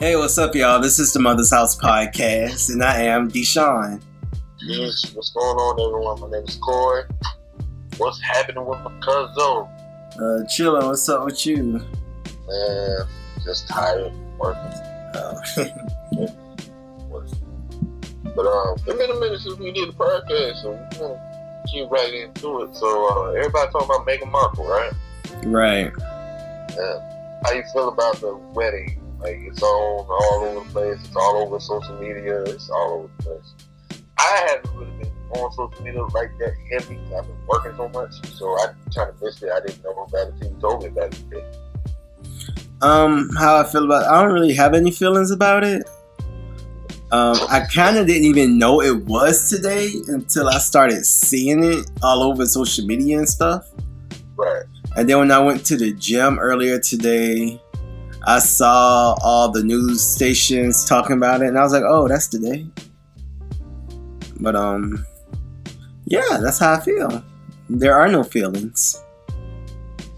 Hey, what's up, y'all? This is the Mother's House Podcast, and I am Deshaun. Yes, what's going on, everyone? My name is Corey. What's happening with my cousin? Chillin', what's up with you? Man, just tired, working. But it's been a minute since we did the podcast, so we're going to keep right into it. So, everybody talking about Meghan Markle, right? Right. Yeah. How you feel about the wedding? Like, it's all over the place. It's all over social media. It's all over the place. I haven't really been on social media like that heavy. I've been working so much, so I kind of missed it. I didn't know about it until you told me about it. How I feel about it? I don't really have any feelings about it. I kind of didn't even know it was today until I started seeing it all over social media and stuff. Right. And then when I went to the gym earlier today, I saw all the news stations talking about it, and I was like, oh, that's today. But, yeah, that's how I feel. There are no feelings.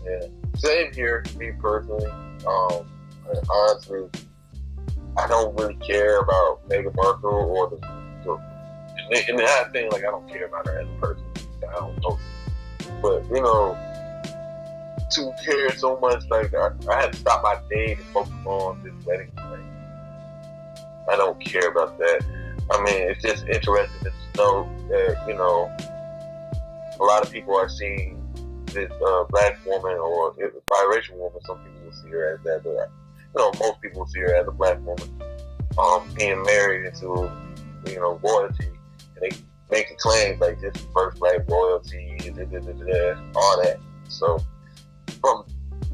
Yeah. Same here, me personally. Honestly, I don't really care about Meghan Markle or and the other thing, like, I don't care about her as a person. I don't know. But, you know, to care so much, like, I had to stop my day to focus on this wedding thing. I don't care about that. I mean, it's just interesting to know that, you know, a lot of people are seeing this black woman or biracial woman. Some people will see her as that, but, you know, most people will see her as a black woman being married into, you know, royalty. And they making claims like this is the first black royalty, all that. So, from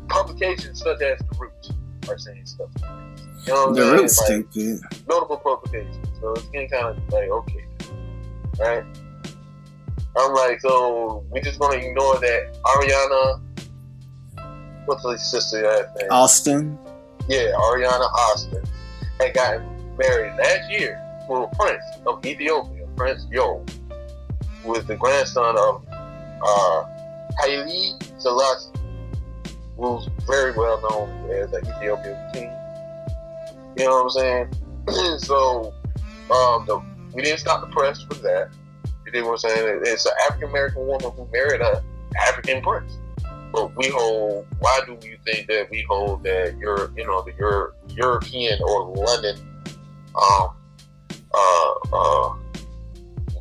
publications such as The Root are saying stuff like this. You know what The I'm Root's saying? stupid. Like, notable publications. So it's getting kind of like, okay, right? I'm like, so we just gonna ignore that Ariana, what's her sister name? Austin? Yeah, Ariana Austin had gotten married last year to a prince of Ethiopia, Prince Yo, who is the grandson of Haile Selassie, who's very well known as an Ethiopian king. You know what I'm saying? So, we didn't stop the press for that. You know what I'm saying? It's an African American woman who married an African prince. But why do you think that we hold that the European or London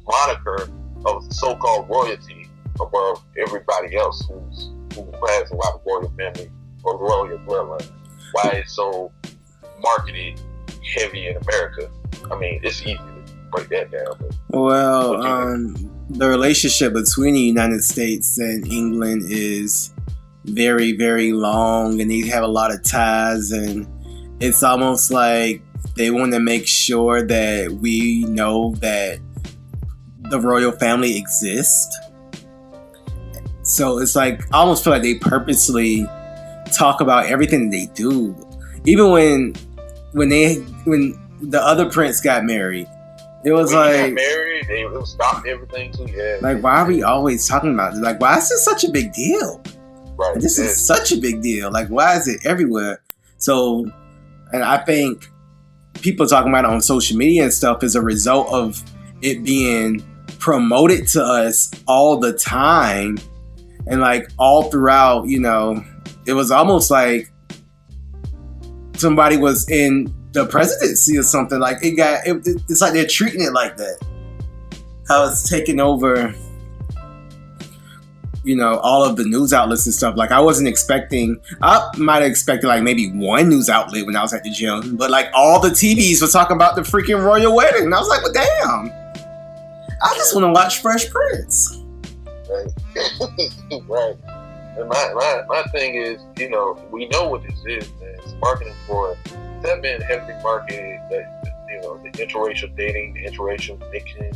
moniker of so-called royalty above everybody else who has a lot of royal family or royal bloodline? Why it's so marketed heavy in America? I mean, it's easy to break that down. Well, the relationship between the United States and England is very, very long, and they have a lot of ties, and it's almost like they want to make sure that we know that the royal family exists. So it's like, I almost feel like they purposely talk about everything they do. Even when the other prince got married, it was when like, he got married, they stopped everything too. Yeah. Like, why are we always talking about it? Like, why is this such a big deal? Right. Like, this is such a big deal. Like, why is it everywhere? So, and I think people talking about it on social media and stuff is a result of it being promoted to us all the time. And like all throughout, you know, it was almost like somebody was in the presidency or something. Like it's like they're treating it like that. How it's taking over, you know, all of the news outlets and stuff. Like I might have expected like maybe one news outlet when I was at the gym, but like all the TVs were talking about the freaking royal wedding. And I was like, well, damn. I just want to watch Fresh Prince. Right. Right. And my thing is, you know, we know what this is, man. It's marketing for that been heavily marketed, that, you know, the interracial dating, the interracial mixing,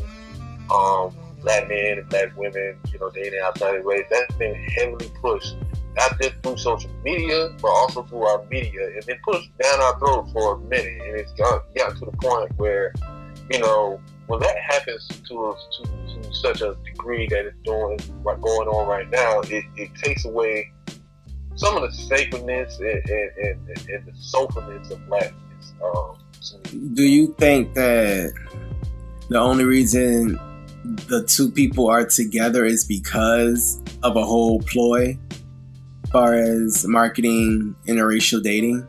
black men and black women, you know, dating outside of race. That's been heavily pushed, not just through social media, but also through our media. It's been pushed down our throats for a minute, and it's gotten to the point where, you know, when that happens to such a degree that it's going on right now, it takes away some of the sacredness and the soulfulness of blackness. Do you think that the only reason the two people are together is because of a whole ploy as far as marketing interracial dating?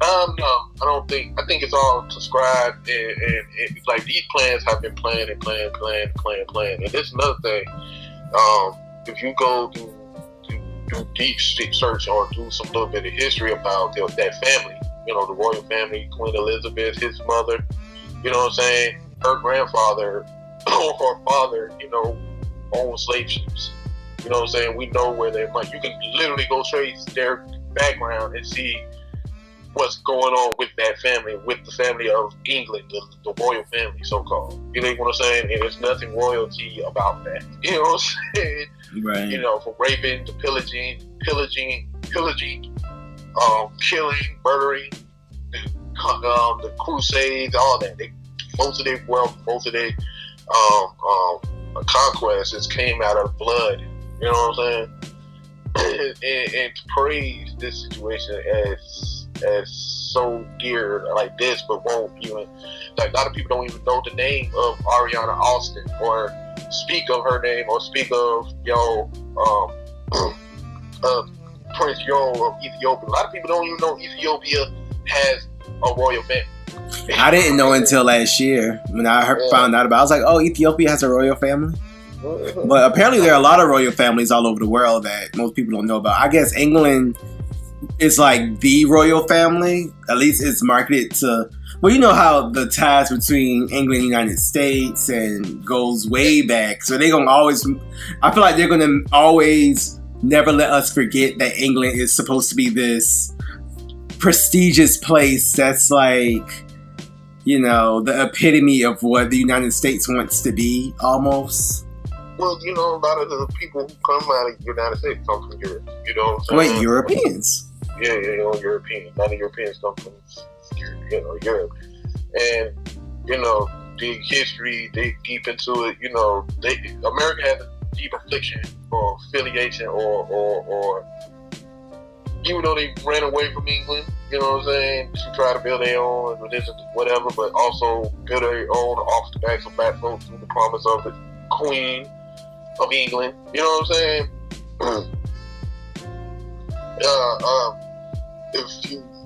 No, I don't think. I think it's all subscribed, and like these plans have been planned and planned. And this is another thing. If you go do deep search or do some little bit of history about that family, the royal family, Queen Elizabeth, his mother, you know what I'm saying? Her grandfather or her father, owned slave ships. You know what I'm saying? We know where they're like. You can literally go trace their background and see what's going on with that family, with the family of England, the royal family, so-called. You know what I'm saying? And there's nothing royalty about that. You know what I'm saying? Right. From raping to pillaging, killing, murdering, the crusades, all that. Most of their wealth, most of their conquests came out of blood. You know what I'm saying? and to praise this situation as so geared like this, but won't even, like, a lot of people don't even know the name of Ariana Austin or speak of her name or speak of Prince Yo of Ethiopia. A lot of people don't even know Ethiopia has a royal family. I didn't know until last year when I found out about it. I was like, oh, Ethiopia has a royal family? But apparently there are a lot of royal families all over the world that most people don't know about. I guess England is like the royal family. At least it's marketed to... Well, you know how the ties between England and the United States and goes way back. So they're going to always... I feel like they're going to always never let us forget that England is supposed to be this prestigious place that's like, the epitome of what the United States wants to be, almost. Well, a lot of the people who come out of the United States come from Europe. You know what I'm saying? Wait, Europeans? Yeah, Europeans. A lot of Europeans come from Europe. And, the history, they deep into it, America has a deep affliction or affiliation or even though they ran away from England, you know what I'm saying, to try to build their own religion, whatever, but also build their own off the backs of black folks through the promise of the Queen of England. You know what I'm saying?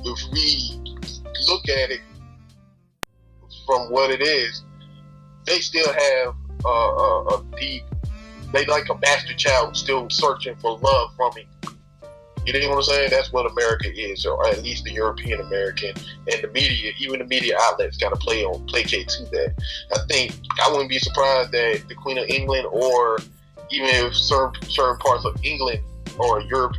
If we look at it from what it is, they still have a deep. They like a bastard child still searching for love from England. You know what I'm saying? That's what America is, or at least the European American, and the media, even the media outlets, kind of placate to that. I think I wouldn't be surprised that the Queen of England, or even if certain parts of England or Europe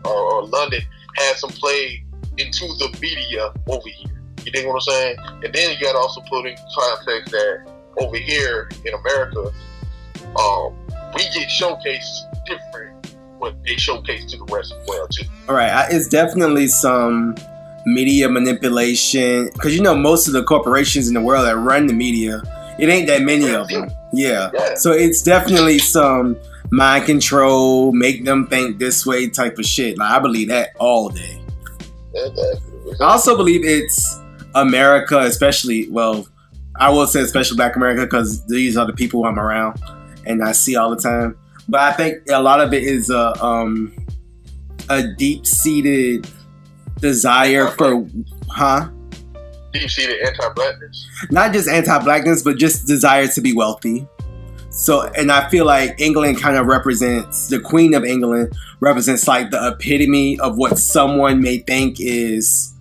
or London, had some play into the media over here. You know what I'm saying? And then you got to also put in context that over here in America, we get showcased different. What they showcase to the rest of the world too. All right, it's definitely some media manipulation because most of the corporations in the world that run the media, it ain't that many of them. Yeah. So it's definitely some mind control, make them think this way type of shit. Like, I believe that all day. Exactly. I also believe it's America, especially. Well, I will say especially Black America because these are the people I'm around and I see all the time. But I think a lot of it is a deep-seated desire for, Deep-seated anti-blackness? Not just anti-blackness, but just desire to be wealthy. So, and I feel like England kind of represents, the Queen of England represents like the epitome of what someone may think is,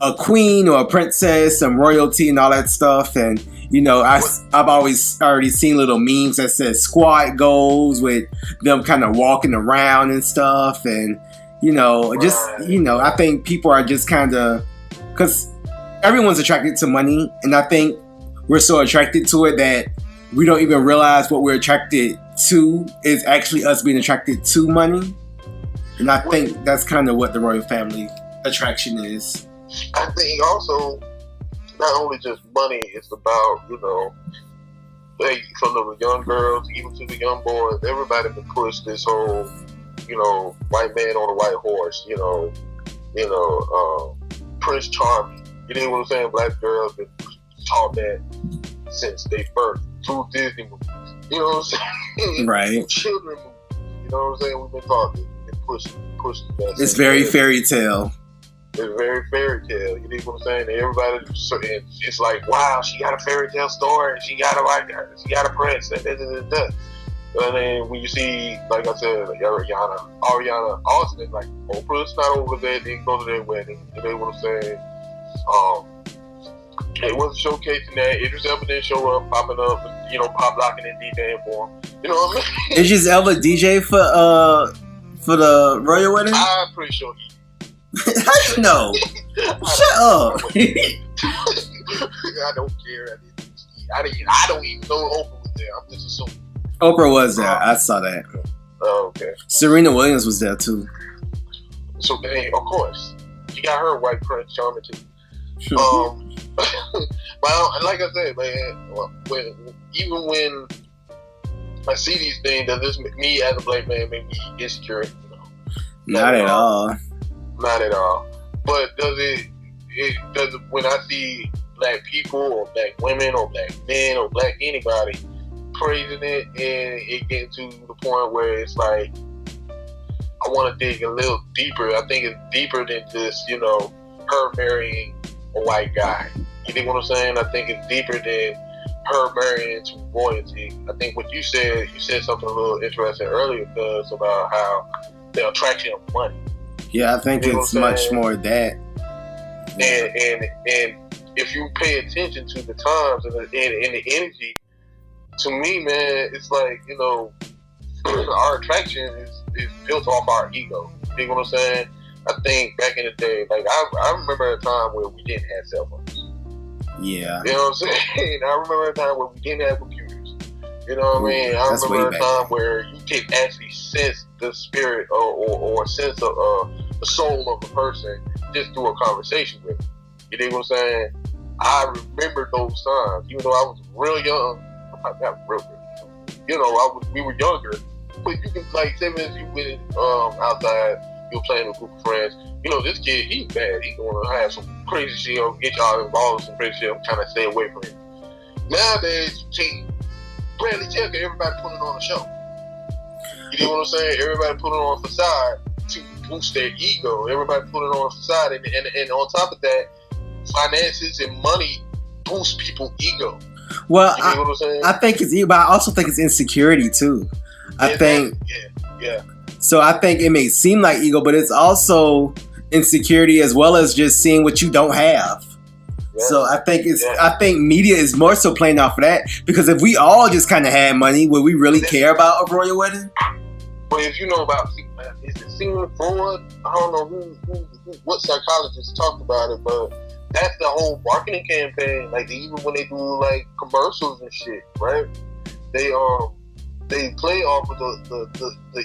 a queen or a princess, some royalty and all that stuff. And I've always already seen little memes that says squad goals with them kind of walking around and stuff. And, I think people are just kind of, because everyone's attracted to money. And I think we're so attracted to it that we don't even realize what we're attracted to is actually us being attracted to money. And I think that's kind of what the royal family attraction is. I think also, not only just money, it's about, like from the young girls, even to the young boys, everybody been pushed this whole, white man on a white horse, Prince Charming. You know what I'm saying? Black girls been taught that since they birth through Disney movies. You know what I'm saying? Right. Children movies. You know what I'm saying? We've been taught this. We've been pushed that. It's very fairy tale. It's very fairy tale. You know what I'm saying? And everybody, it's like, wow, she got a fairy tale story. She got a prince. And And then when you see, like I said, like Ariana Austin, like Oprah's not over there, didn't go to their wedding. You know what I'm saying? It wasn't showcasing that. Idris Elba didn't show up, popping up, pop locking and DJing for him. You know what I mean? Idris Elba DJ for the royal wedding? I'm pretty sure he. How you know? Shut up. I don't care. I don't even know Oprah was there. I'm just assuming. Oprah was there. I saw that. Oh, okay. Serena Williams was there too. So, hey, of course, you got her white Prince Charming too. Well, like I said, man, even when I see these things, does this make me as a black man make me insecure? Not at all. Not at all. But does it when I see black people or black women or black men or black anybody praising it, and it getting to the point where it's like, I want to dig a little deeper. I think it's deeper than just, her marrying a white guy. You think what I'm saying? I think it's deeper than her marrying into royalty. I think what you said something a little interesting earlier, because about how the attraction of money. Yeah, I think it's much more that. And if you pay attention to the times and the energy, to me, man, it's like, our attraction is built off our ego. You know what I'm saying? I think back in the day, like I remember a time where we didn't have cell phones. Yeah. You know what I'm saying? I remember a time where we didn't have computers. You know what I mean? I remember a time where you can actually sense the spirit or sense of the soul of a person just through a conversation with them. You know what I'm saying? I remember those times, even though I was real young. Not real young. We were younger, but you can, like, say if you went outside, you're playing with a group of friends. This kid, he's bad. He's going to have some crazy shit, get y'all involved in some crazy shit. I'm trying to stay away from him. Nowadays, you see Bradley Checker, everybody putting on a show. You know what I'm saying? Everybody putting on a facade to boost their ego. Everybody putting on a facade, and on top of that, finances and money boost people's ego. Well, I think it's ego, but I also think it's insecurity too. I think. Yeah. So I think it may seem like ego, but it's also insecurity as well as just seeing what you don't have. Yeah. So I think I think media is more so playing off of that, because if we all just kind of had money, would we really care about a royal wedding? But if you know about, is it Sigmund Freud? I don't know what psychologist talked about it, but that's the whole marketing campaign. Like, even when they do like commercials and shit, right? They play off of the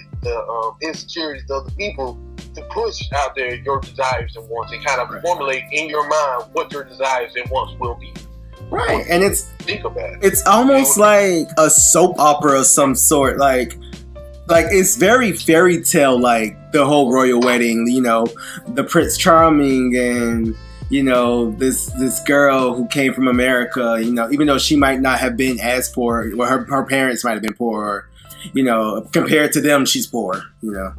insecurities of the people to push out there your desires and wants, and kind of formulate in your mind what your desires and wants will be. Right, and think about it. It's almost like a soap opera of some sort. Like it's very fairy tale, like the whole royal wedding. The Prince Charming and. This girl who came from America, even though she might not have been as poor, well, her parents might have been poor, compared to them, she's poor, Right.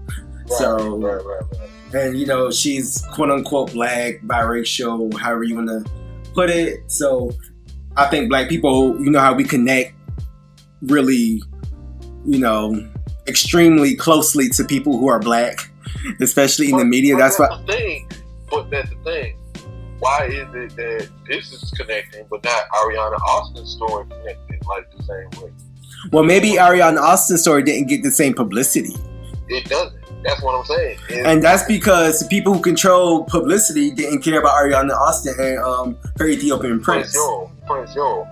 And, she's quote unquote black, biracial, however you want to put it. So I think black people, how we connect really, extremely closely to people who are black, especially in the media. That's the thing. But that's the thing. Why is it that this is connecting, but not Ariana Austin's story connected like the same way? Well, maybe Ariana Austin's story didn't get the same publicity. It doesn't. That's what I'm saying. And that's because the people who control publicity didn't care about Ariana Austin and her Ethiopian prince. Prince Yo.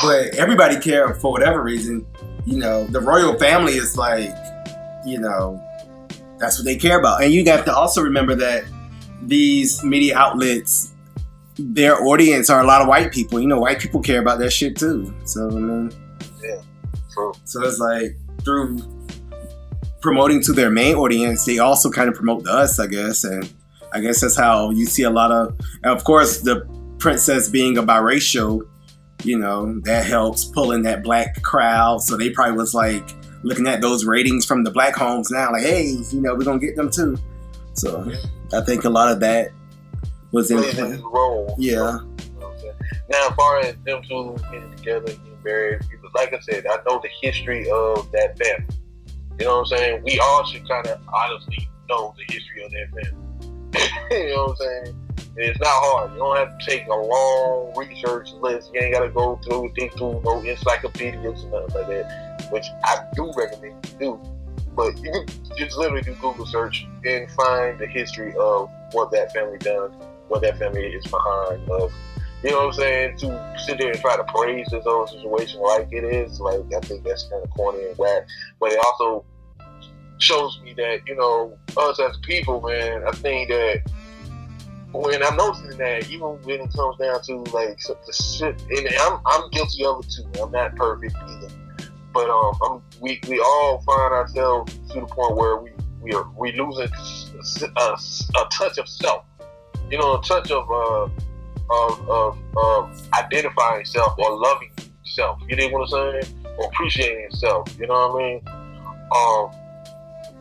But everybody cared for whatever reason. The royal family is like, that's what they care about. And you have to also remember that these media outlets, their audience are a lot of white people. White people care about that shit too. So, yeah, true. So it's like, through promoting to their main audience, they also kind of promote to us, I guess. And I guess that's how you see a lot of course, the princess being a biracial, that helps pull in that black crowd. So they probably was like looking at those ratings from the black homes now, like, hey, we're gonna get them too. So I think a lot of that was in his role. Yeah. Now, as far as them two getting together, getting married, like I said, I know the history of that family. You know what I'm saying? We all should kind of honestly know the history of that family. You know what I'm saying? It's not hard. You don't have to take a long research list. You ain't got to go dig through no encyclopedias and nothing like that, which I do recommend you do. But you can just literally do Google search and find the history of what that family done, what that family is behind of. You know what I'm saying? To sit there and try to praise this whole situation like it is, like, I think that's kind of corny and whack. But it also shows me that, us as people, man, I think that when I'm noticing that, even when it comes down to like the shit, and I'm guilty of it too. I'm not perfect either, but we all find ourselves to the point where we losing a touch of self, a touch of identifying self or loving self. You know what I'm saying? Or appreciating yourself. You know what I mean?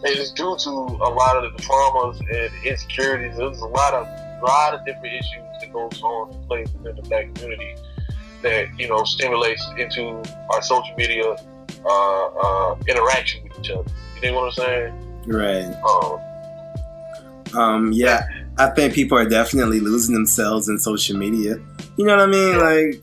And it's due to a lot of the traumas and insecurities. There's a lot of different issues that goes on and plays within the black community that stimulates into our social media interaction with each other. You know what I'm saying? Right. Yeah. I think people are definitely losing themselves in social media. You know what I mean? Like,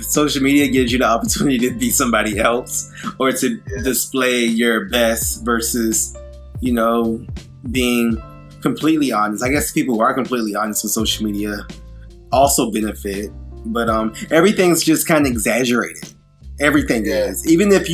social media gives you the opportunity to be somebody else or to display your best versus, being completely honest. I guess people who are completely honest with social media also benefit, but everything's just kind of exaggerated. Everything is. Even if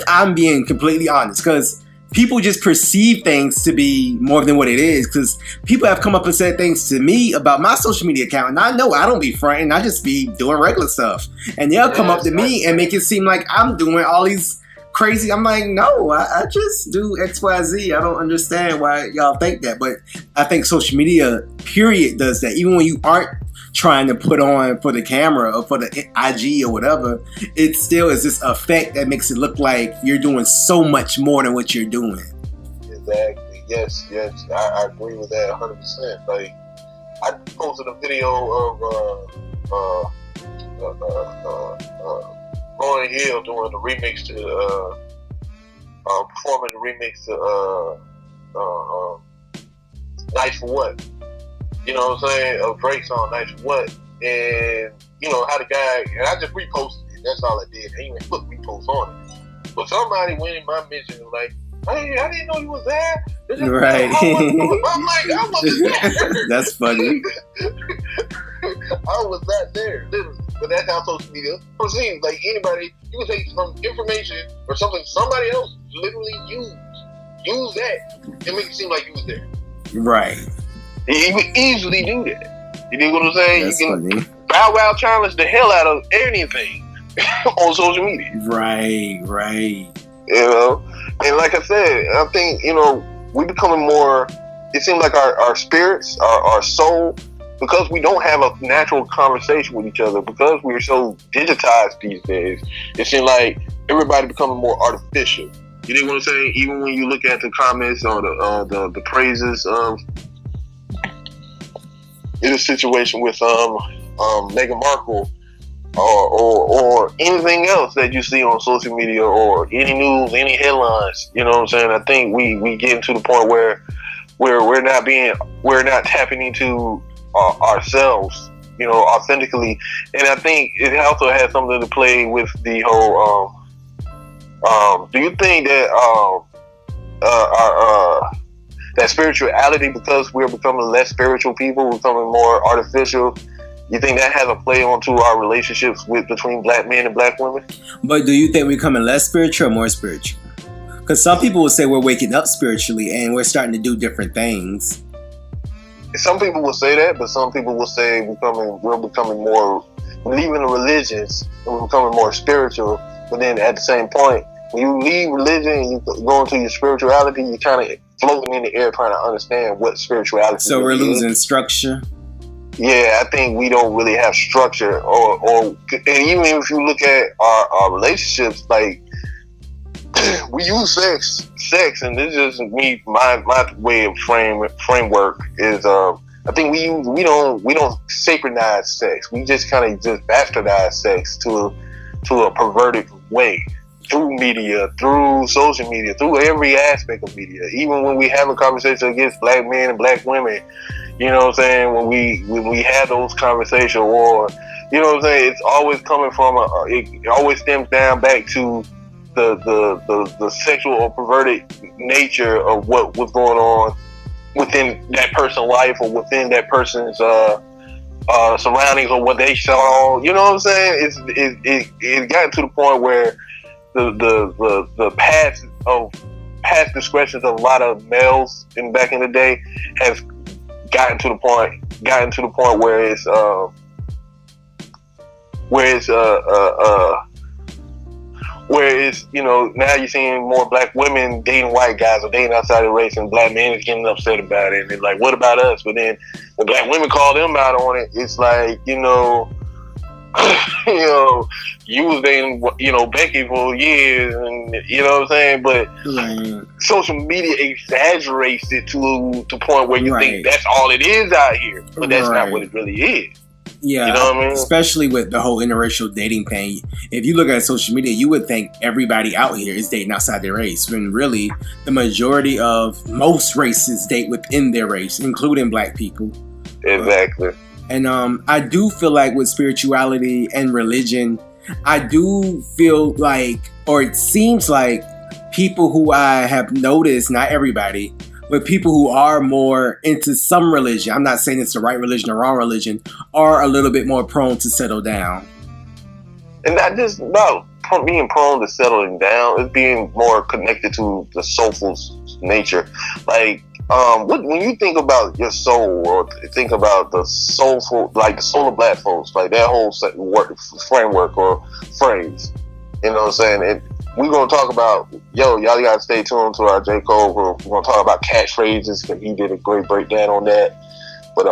I'm being completely honest, because people just perceive things to be more than what it is, because people have come up and said things to me about my social media account, and I know I don't be fronting, I just be doing regular stuff. And they'll come up to me and make it seem like I'm doing all these crazy. I'm like, no, I just do XYZ. I don't understand why y'all think that. But I think social media, period, does that. Even when you aren't trying to put on for the camera or for the IG or whatever, it still is this effect that makes it look like you're doing so much more than what you're doing. Exactly. Yes. I agree with that 100%. Like, I posted a video of Lauren Hill doing the remix to performing the remix to Nice for What. You know what I'm saying? Of Drake's song, Nice for What. And, how the guy, and I just reposted it. That's all I did. I didn't even put repost on it. But somebody went in my mention and like, hey, I didn't know you was there. Right. I'm like, I wasn't there. That's funny. I was not there, literally. But that's how social media proceeds. Like, anybody, you can take some information or something somebody else literally use that and make it seem like you was there. Right. You can easily do that. You know what I'm saying? That's you can funny. Bow Wow challenge the hell out of anything on social media. Right. And like I said, I think, we becoming more, it seems like our spirits, our soul, because we don't have a natural conversation with each other, because we're so digitized these days, it seems like everybody becoming more artificial. You know what I'm saying? Even when you look at the comments or the praises of in a situation with Meghan Markle or anything else that you see on social media or any news, any headlines, you know what I'm saying? I think we get to the point where we're not tapping into ourselves, authentically. And I think it also has something to play with the whole do you think that that spirituality, because we're becoming less spiritual people, we're becoming more artificial, you think that has a play onto our relationships between black men and black women? But do you think we're becoming less spiritual or more spiritual? Because some people will say we're waking up spiritually and we're starting to do different things. Some people will say that, but some people will say we're becoming more, leaving the religions and we're becoming more spiritual. But then at the same point, when you leave religion and you go into your spirituality, you kind of floating in the air trying to understand what spirituality So we're really losing is. structure. Yeah, I think we don't really have structure, and even if you look at our relationships, like we use sex, and this is me. My way of framework is I think we don't sacralize sex. We just kind of just bastardize sex to a perverted way through media, through social media, through every aspect of media. Even when we have a conversation against black men and black women. You know what I'm saying? When we have those conversations, or you know what I'm saying, it's always coming from it always stems down back to the sexual or perverted nature of what was going on within that person's life or within that person's surroundings or what they saw. You know what I'm saying? It got to the point where the past discretions of a lot of males back in the day has gotten to the point where it's you know, now you're seeing more black women dating white guys or dating outside the race, and black men is getting upset about it, and they're like, what about us? But then when black women call them out on it, it's like, you know, you was dating, you know, Becky for years, and you know what I'm saying, but social media exaggerates it to the point where you think that's all it is out here, but that's not what it really is. Yeah, you know what I mean? Especially with the whole interracial dating thing. If you look at social media, you would think everybody out here is dating outside their race, when really the majority of most races date within their race, including black people. Exactly. And I do feel like with spirituality and religion, I do feel like, or it seems like, people who I have noticed, not everybody, but people who are more into some religion, I'm not saying it's the right religion or wrong religion, are a little bit more prone to settle down. And not just about being prone to settling down, it's being more connected to the soulful nature. Like, when you think about your soul, or think about the soulful, like the soul of black folks, like that whole framework or phrase, you know what I'm saying? We're going to talk about, y'all got to stay tuned to our J. Cole. We're going to talk about catchphrases, because he did a great breakdown on that. But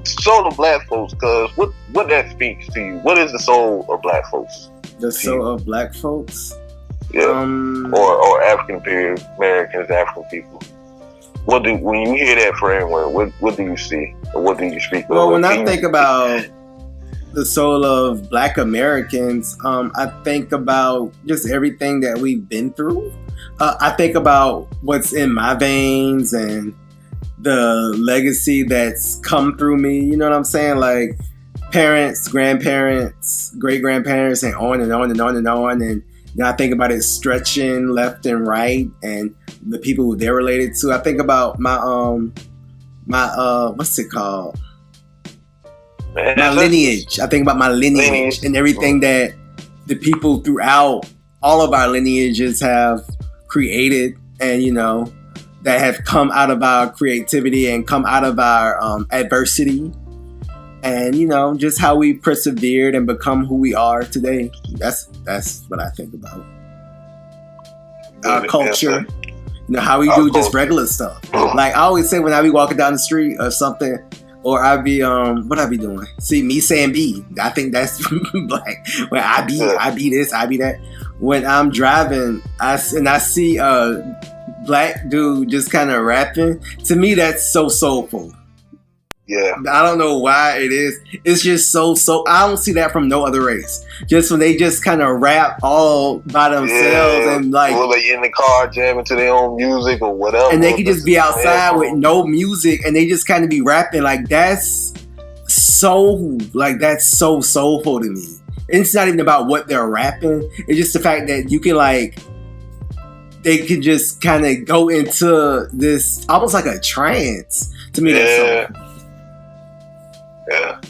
soul of black folks, because what that speaks to you? What is the soul of black folks? The soul of black folks? Yeah. Or African Americans, African people. When you hear that framework, what do you see? Or what do you speak of? Well, when I think about the soul of black Americans, I think about just everything that we've been through. I think about what's in my veins and the legacy that's come through me. You know what I'm saying? Like parents, grandparents, great-grandparents, and on and on and on and on. And then I think about it stretching left and right, and the people who they're related to. I think about my what's it called? My lineage. I think about my lineage and everything that the people throughout all of our lineages have created, and you know, that have come out of our creativity and come out of our adversity, and you know, just how we persevered and become who we are today. That's what I think about. Our culture, you know, how we do just regular stuff. Like I always say when I be walking down the street or something, or I be what I be doing. See me saying "be." I think that's black. When I be this, I be that. When I'm driving, I see a black dude just kind of rapping. To me, that's so soulful. Yeah. I don't know why it is. It's just so. I don't see that from no other race. Just when they just kind of rap all by themselves and like, or they in the car jamming to their own music or whatever. And they can just be outside with no music and they just kind of be rapping. Like that's so soulful to me. And it's not even about what they're rapping. It's just the fact that you can like, they can just kind of go into this almost like a trance. To me, that's soulful. Yeah.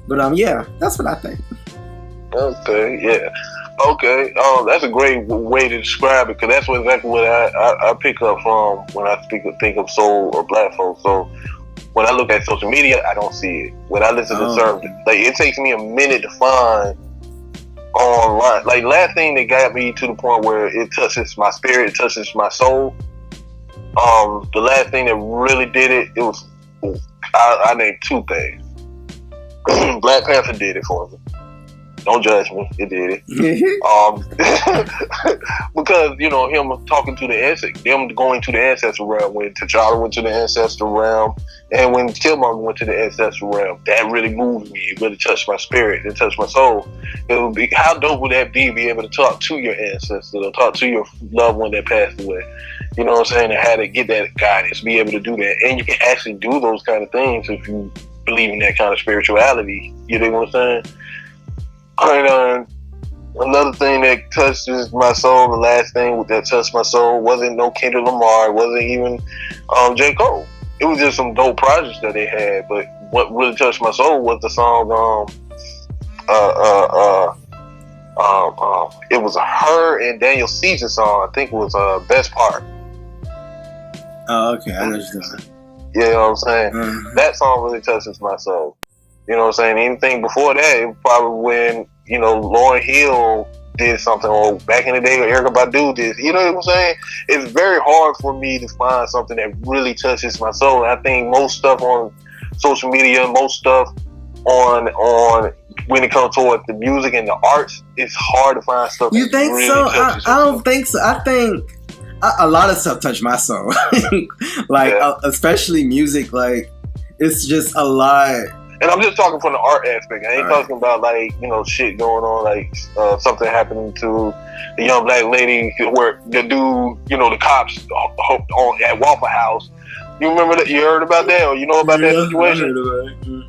But yeah, that's what I think. Okay, yeah. Okay, that's a great way to describe it, because that's exactly what I pick up from when I think of soul or black folks. So when I look at social media, I don't see it. When I listen to certain, like it takes me a minute to find online. Like last thing that got me to the point where it touches my spirit, it touches my soul, The last thing that really did it, I named two things. Black Panther did it for me. Don't judge me. It did it. Because, you know, him talking to the ancestors, them going to the ancestral realm, when T'Challa went to the ancestral realm, and when Killmonger went to the ancestral realm, that really moved me. It really touched my spirit. It touched my soul. It would be, how dope would that be able to talk to your ancestors or talk to your loved one that passed away? You know what I'm saying? And how to get that guidance, be able to do that. And you can actually do those kind of things if you believe in that kind of spirituality. You know what I'm saying? And another thing that touches my soul, the last thing that touched my soul, wasn't no Kendrick Lamar, it wasn't even J. Cole. It was just some dope projects that they had. But what really touched my soul was the song it was her and Daniel Caesar song. I think it was Best Part. Oh, okay, I know what you're saying. You know what I'm saying? Mm-hmm. That song really touches my soul. You know what I'm saying? Anything before that, it was probably when, you know, Lauryn Hill did something, or back in the day, or Erykah Badu did. You know what I'm saying? It's very hard for me to find something that really touches my soul. And I think most stuff on social media, most stuff on when it comes toward the music and the arts, it's hard to find stuff. You think really so? I don't think so. I think a lot of stuff touched my soul. Like, especially music. Like, it's just a lot. And I'm just talking from the art aspect. I ain't talking about, like, you know, shit going on, like something happening to the young black lady where the dude, you know, the cops at Waffle House. You remember that? You heard about that, or you know about that situation? I heard about it.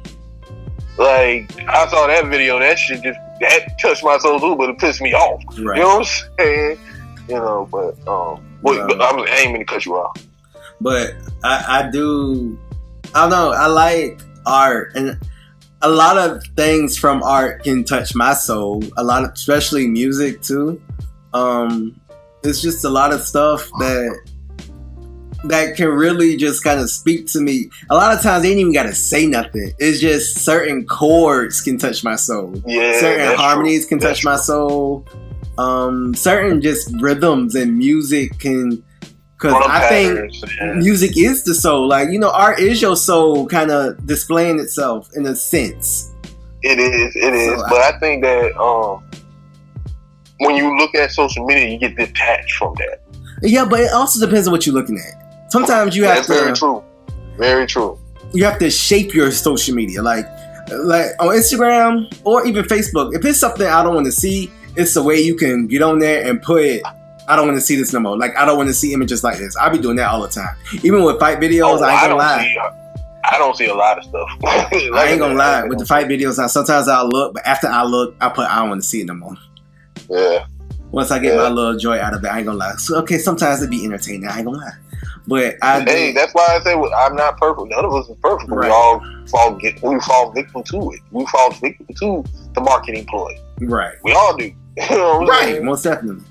Like, I saw that video. That shit that touched my soul too, but it pissed me off. Right. You know what I'm saying? You know, but I'm aiming to cut you off. But I don't know. I like art, and a lot of things from art can touch my soul. A lot of, especially music too. It's just a lot of stuff that can really just kind of speak to me. A lot of times they ain't even gotta say nothing. It's just certain chords can touch my soul. Yeah, certain harmonies can touch my soul. Certain just rhythms and music can. Because I think music is the soul. Like, you know, art is your soul kind of displaying itself in a sense. It is. But I think that when you look at social media, you get detached from that. Yeah, but it also depends on what you're looking at. Sometimes you have to... Very true. Very true. You have to shape your social media. Like on Instagram or even Facebook, if it's something I don't want to see, it's a way you can get on there and put... I don't want to see this no more. Like, I don't want to see images like this. I be doing that all the time. Even with fight videos, I ain't gonna lie. I don't see a lot of stuff. I ain't gonna lie. With the fight videos, sometimes I'll look, but after I look, I don't want to see it no more. Yeah. Once I get my little joy out of it, I ain't gonna lie. So, okay, sometimes it be entertaining. I ain't gonna lie. But that's why I say I'm not perfect. None of us is perfect. Right. We all fall victim to it. We fall victim to the marketing ploy. Right. We all do. You know what I'm saying? Most definitely.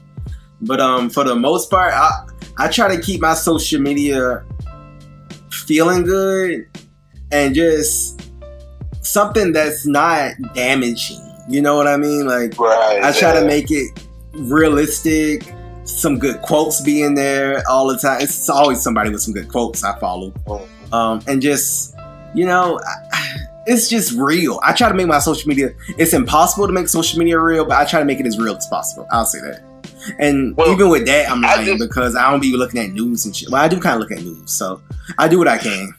But for the most part, I try to keep my social media feeling good and just something that's not damaging. You know what I mean? Like, I try to make it realistic. Some good quotes be in there all the time. It's always somebody with some good quotes I follow. And just, you know, it's just real. I try to make my social media, it's impossible to make social media real, but I try to make it as real as possible. I'll say that. And even with that, I'm lying because I don't be looking at news and shit. Well, I do kind of look at news, so I do what I can.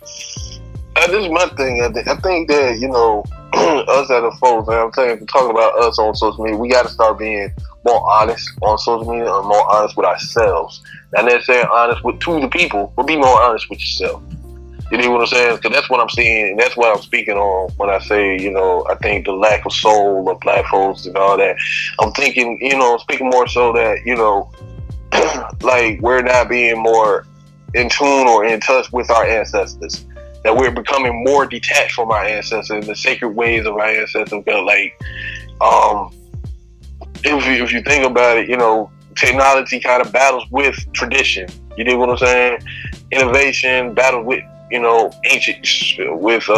This is my thing. I think that, you know, us as a folks, and I'm saying, talking about us on social media, we got to start being more honest on social media and more honest with ourselves. Not necessarily honest to the people, but be more honest with yourself. You know what I'm saying? Because that's what I'm seeing, and that's what I'm speaking on when I say, you know, I think the lack of soul of black folks and all that. I'm thinking, you know, speaking more so that, you know, like we're not being more in tune or in touch with our ancestors. That we're becoming more detached from our ancestors, the sacred ways of our ancestors. Like, if you think about it, you know, technology kind of battles with tradition. You dig what I'm saying? Innovation battles with, you know, ancient, with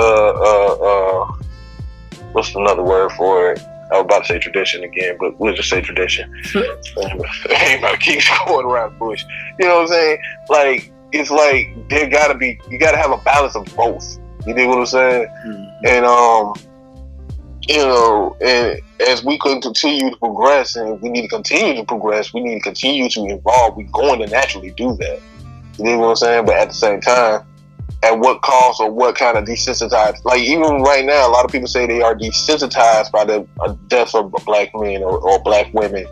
what's another word for it? I was about to say tradition again, but we'll just say tradition. Ain't about to keep going around the bush. You know what I'm saying? Like, it's like you gotta have a balance of both. You dig what I'm saying? Mm-hmm. And you know, and as we continue to progress, and we need to continue to progress, we need to continue to evolve. We're going to naturally do that. You know what I'm saying? But at the same time, at what cost or what kind of desensitized? Like even right now, a lot of people say they are desensitized by the death of black men or black women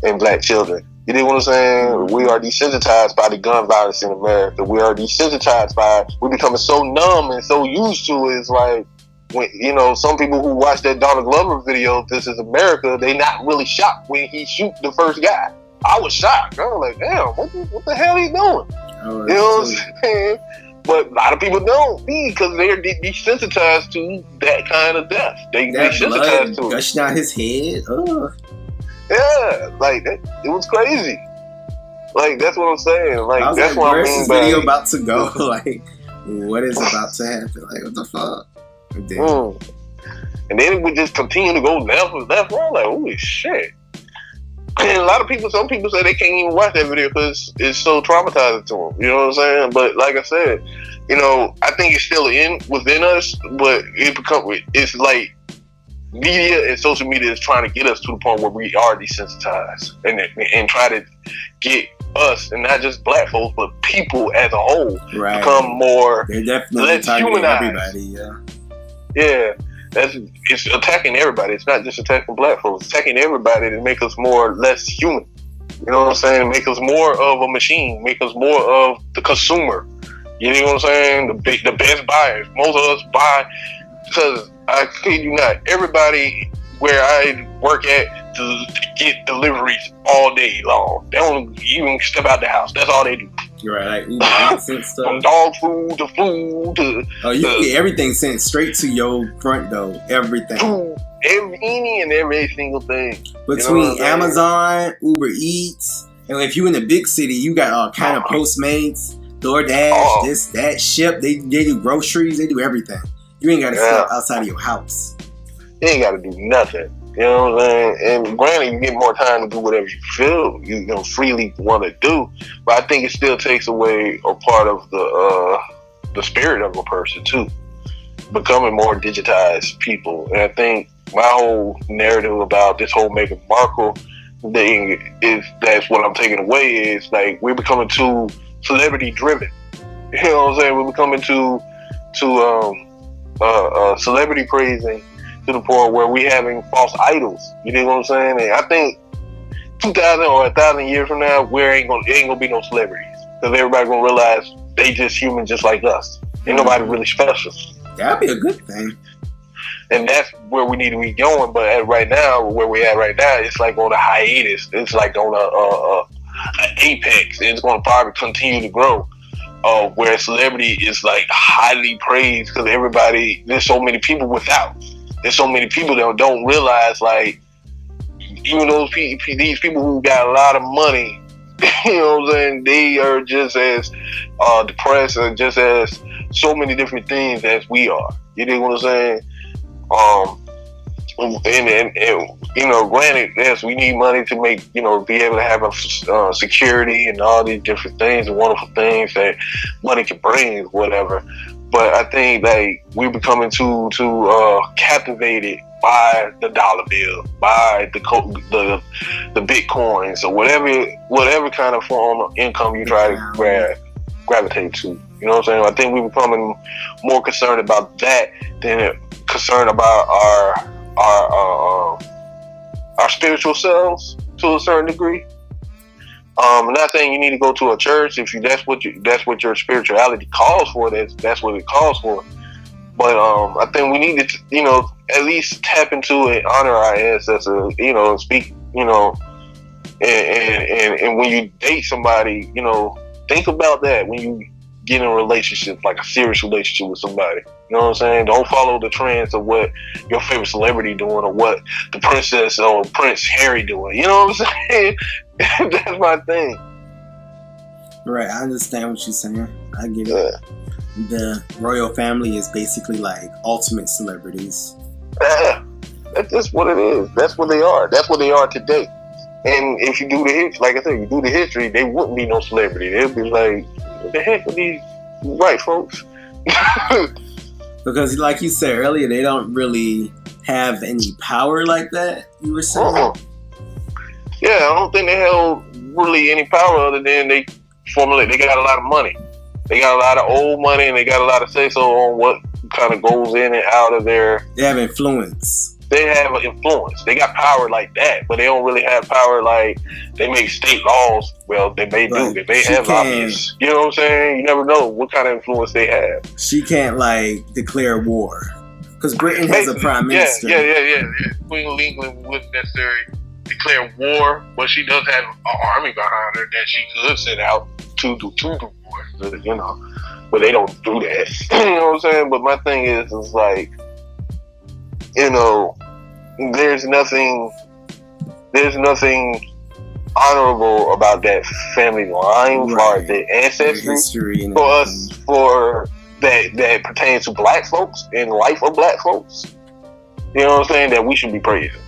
and black children. You know what I'm saying? We are desensitized by the gun violence in America. We are desensitized by, we're becoming so numb and so used to it. It's like, when, you know, some people who watch that Donald Glover video, This Is America, they not really shocked when he shoot the first guy. I was shocked. I was like, damn, what the hell he doing? Oh, you know what I'm saying? But a lot of people don't be because they're desensitized to that kind of death. They desensitized to it. Gushing out his head. Oh. Yeah, like it was crazy. Like that's what I'm saying. Like that's what I mean. Where's this video about to go? Like, what is about to happen? Like, what the fuck? And then it would just continue to go left and left. I'm like, holy shit. And a lot of people, some people say they can't even watch that video because it's so traumatizing to them. You know what I'm saying? But like I said, you know, I think it's still within us, but it's like media and social media is trying to get us to the point where we are desensitized and try to get us, and not just black folks, but people as a whole, become more. They're definitely targeting everybody. Yeah. It's attacking everybody. It's not just attacking black folks. It's attacking everybody to make us less human. You know what I'm saying? Make us more of a machine. Make us more of the consumer. You know what I'm saying? The best buyers. Most of us buy because I kid you not. Everybody where I work at to get deliveries all day long. They don't even step out the house. That's all they do. You're right, like Uber Eats and stuff. From dog food to food to... Oh, you can get everything sent straight to your front door. Everything. Any and every single thing. Between Amazon, Uber Eats, and if you in the big city, you got all kind of Postmates, DoorDash, this, that, Ship. They do groceries. They do everything. You ain't got to step outside of your house. You ain't got to do nothing. You know what I'm saying? And granted, you get more time to do whatever you feel you freely want to do, but I think it still takes away a part of the spirit of a person too, becoming more digitized people. And I think my whole narrative about this whole Meghan Markle thing that's what I'm taking away is like we're becoming too celebrity driven. You know what I'm saying? We're becoming too celebrity praising, to the point where we having false idols. You know what I'm saying? And I think 2,000 or 1,000 years from now, it ain't gonna be no celebrities because everybody gonna realize they just human, just like us. Ain't nobody really special. That'd be a good thing. And that's where we need to be going. But where we at right now, it's like on a hiatus. It's like on a apex. It's gonna probably continue to grow. Where celebrity is like highly praised because there's so many people without. There's so many people that don't realize, like, even these people who got a lot of money, you know what I'm saying, they are just as depressed and just as so many different things as we are. You know what I'm saying? And you know, granted, yes, we need money to make, you know, be able to have a security and all these different things and wonderful things that money can bring, whatever. But I think like we're becoming too captivated by the dollar bill, by the bitcoins, or whatever kind of form of income you try to gravitate to. You know what I'm saying? I think we're becoming more concerned about that than concerned about our spiritual selves to a certain degree. I'm not saying you need to go to a church if that's what your spirituality calls for. That's what it calls for. But I think we need to, you know, at least tap into it, honor our ancestors, you know, speak, you know, and when you date somebody, you know, think about that when you get in a relationship, like a serious relationship with somebody. You know what I'm saying? Don't follow the trends of what your favorite celebrity doing or what the princess or Prince Harry doing. You know what I'm saying? That's my thing. Right, I understand what you're saying. I get it. The royal family is basically like ultimate celebrities. Yeah, that's just what it is. That's what they are. That's what they are today. And if you do the history, like I said, you do the history, they wouldn't be no celebrity. They'd be like, What the heck with these white folks? Because, like you said earlier, they don't really have any power like that. You were saying. Yeah, I don't think they held really any power other than they formulate. They got a lot of money. They got a lot of old money, and they got a lot of say so on what kind of goes in and out of their. They have influence. They have influence. They got power like that, but they don't really have power like they make state laws. Well, they may do. They may have lobbyists. You know what I'm saying? You never know what kind of influence they have. She can't like declare war because Britain has a prime minister. Yeah. Queen of England wouldn't necessarily declare war, but she does have an army behind her that she could send out to do war. You know, but they don't do that. You know what I'm saying? But my thing is like, you know, there's nothing honorable about that family line for the ancestry for us, for that pertains to black folks and life of black folks. You know what I'm saying? That we should be praising.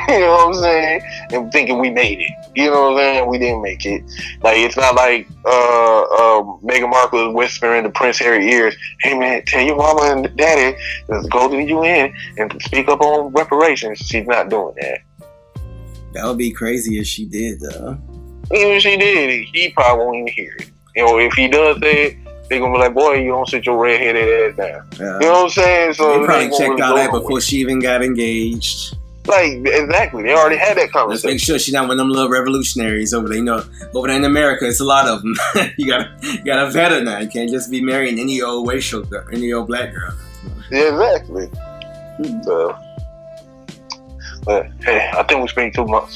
You know what I'm saying? And thinking we made it. You know what I'm saying? We didn't make it. Like, it's not like Meghan Markle is whispering to Prince Harry's ears, "Hey man, tell your mama and daddy to go to the UN and speak up on reparations." She's not doing that. That would be crazy if she did, though. Even if she did, he probably won't even hear it. You know, if he does say it, they're gonna be like, "Boy, you don't sit your red-headed ass down." Yeah. You know what I'm saying? So they probably checked all that before she even got engaged. Like, exactly. They already had that conversation. Let's make sure she's not one of them little revolutionaries over there. You know, over there in America, it's a lot of them. you gotta vet her now. You can't just be marrying any old any old black girl. Yeah, exactly. So, but hey, I think we spent a long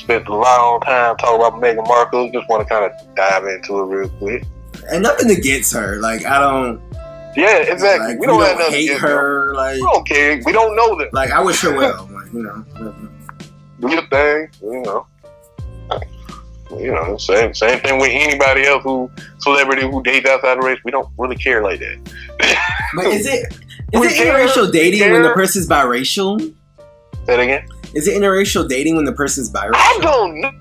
time talking about Meghan Markle. Just want to kind of dive into it real quick. And nothing against her. Like, I don't. Yeah, exactly. Like, we don't have nothing hate her. Like, we don't care. We don't know them. Like, I wish her well. Like, you know, do your thing. You know, same thing with anybody else celebrity who dates outside the race. We don't really care like that. But is it interracial dating when the person's biracial? Say that again. Is it interracial dating when the person's biracial? I don't know.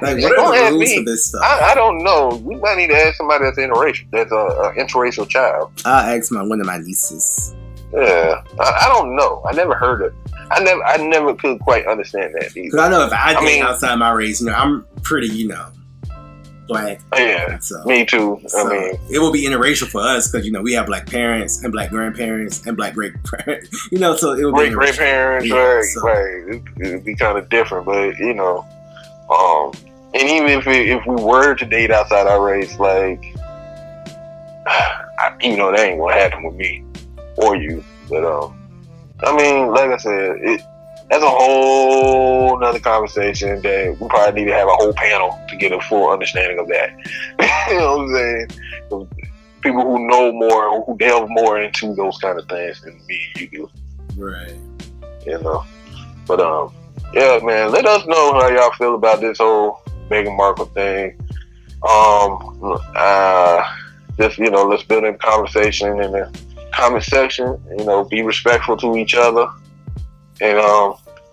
Like, what are the rules for this stuff? I don't know. We might need to ask somebody that's interracial. That's an interracial child. I'll ask one of my nieces. Yeah, I don't know. I never heard it. I never could quite understand that either. Because I know if I date outside my race, you know, I'm pretty, you know, black. Yeah, so, me too. So I mean, it will be interracial for us because, you know, we have black parents and black grandparents and black great parents. You know, so it will be great parents. Yeah, right, so. Right. It'd be kind of different, but you know, and even if we were to date outside our race, like, you know, that ain't gonna happen with me or you. But I mean, like I said, that's a whole nother conversation that we probably need to have a whole panel to get a full understanding of that. You know what I'm saying? People who know more, who delve more into those kind of things than me and you do. Right. You know. But yeah, man, let us know how y'all feel about this whole Meghan Markle thing. Just, you know, let's build a conversation in the comment section. You know, be respectful to each other, and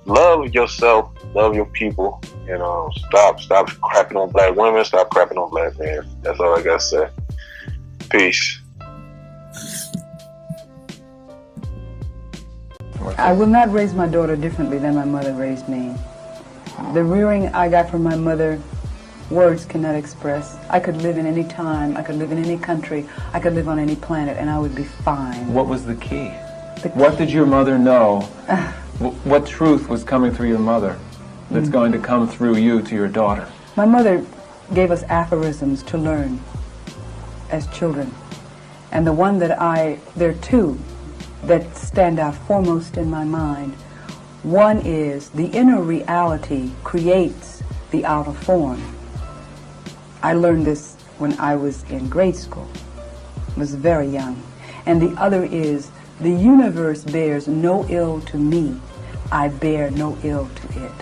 love yourself, love your people, and stop crapping on black women, stop crapping on black men. That's all I gotta say. Peace. I will not raise my daughter differently than my mother raised me. The rearing I got from my mother, words cannot express. I could live in any time, I could live in any country, I could live on any planet, and I would be fine. What was the key? What did your mother know? What truth was coming through your mother that's going to come through you to your daughter? My mother gave us aphorisms to learn as children. And the one that there are two that stand out foremost in my mind. One is the inner reality creates the outer form. I learned this when I was in grade school. I was very young. And the other is the universe bears no ill to me. I bear no ill to it.